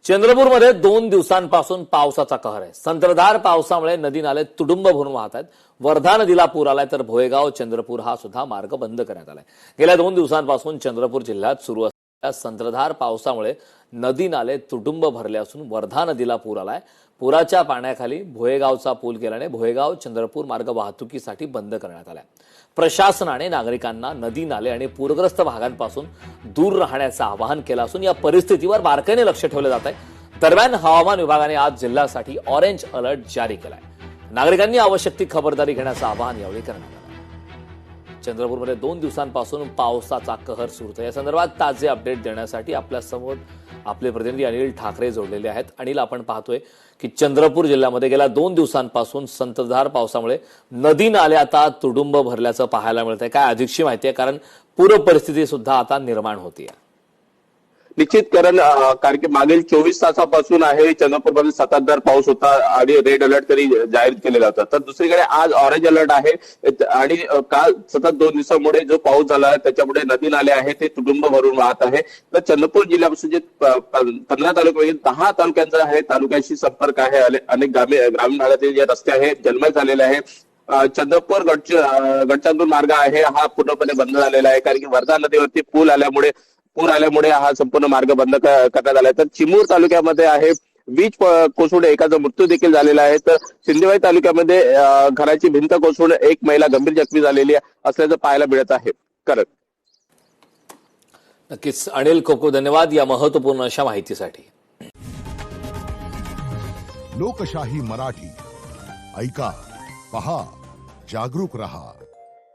चंद्रपूरमध्ये 2 दिवसांपासून पावसाचा कहर आहे। संततधार पावसामुळे नदी नाले तुडुंब भरून वाहत आहेत। वर्धा नदीला पूर आलाय तर भोयगाव चंद्रपूर हा सुद्धा मार्ग बंद करण्यात आलाय। गेल्या 2 दिवसांपासून चंद्रपूर जिल्ह्यात सुरू असलेल्या संततधार पावसामुळे नदी नाले तुडुंब भरले असून वर्धा नदीला पूर आलाय। पुराच्या पाण्याखाली भोयगावचा पूल गेल्याने भोयगाव चंद्रपूर मार्ग वाहतुकीसाठी बंद करण्यात आलाय। प्रशासनाने नागरिकांना नदी नाले आणि पूरग्रस्त भागांपासून दूर राहण्याचं आवाहन केलं असून या परिस्थितीवर बारकाईने लक्ष ठेवलं जात आहे। दरम्यान हवामान विभागाने आज जिल्ह्यासाठी ऑरेंज अलर्ट जारी केलाय। नागरिकांनी आवश्यक ती खबरदारी घेण्याचं आवाहन यावेळी करण्यात आलं। चंद्रपूरमध्ये 2 दिवसांपासून पावसाचा कहर सुरू आहे। या संदर्भात ताजे अपडेट देण्यासाठी आपल्या समोर आपले प्रतिनिधी अनिल ठाकरे जोडलेले आहेत। अनिल, आपण पाहतोय की चंद्रपूर जिल्ह्यामध्ये गेल्या 2 दिवसांपासून संततधार पावसामुळे नदी नाले आता तुडुंब भरल्याचं पाहायला मिळतंय। काय अधिकची माहिती आहे, कारण पूर परिस्थिती सुद्धा आता निर्माण होतीये। निश्चित कारण की मागील 24 तासापासून आहे चंद्रपूरमध्ये संततधार पाऊस होता आणि रेड अलर्ट तरी जाहीर केलेला होता। तर दुसरीकडे आज ऑरेंज अलर्ट आहे आणि काल सतत 2 दिवसामुळे जो पाऊस झाला आहे त्याच्यामुळे नदी नाले आहे ते तुडुंब भरून वाहत आहे। तर चंद्रपूर जिल्ह्यापासून जे 15 तालुक्यापैकी 10 तालुक्यांचा आहे तालुक्याशी संपर्क आहे। अनेक ग्रामीण भागातील जे रस्ते आहेत जलमय झालेले आहे। चंद्रपूर गडचंदूर मार्ग आहे हा पूर्णपणे बंद झालेला आहे, कारण की वर्धा नदीवरती पूर आल्यामुळे हा संपूर्ण मार्ग बंद करण्यात आलाय। तर चिमूर तालुक्यामध्ये आहे वीज कोसळून एकाचा मृत्यू देखील झालेला आहे। तर सिंदेवाही तालुक्यामध्ये घराची भिंत कोसळून एक महिला गंभीर जखमी झालेली असल्याचं पाहायला मिळत आहे। करत नक्कीच अनिल, खूप खूप धन्यवाद या महत्त्वपूर्ण अशा माहितीसाठी। लोकशाही मराठी ऐका, पहा, जागरूक रहा।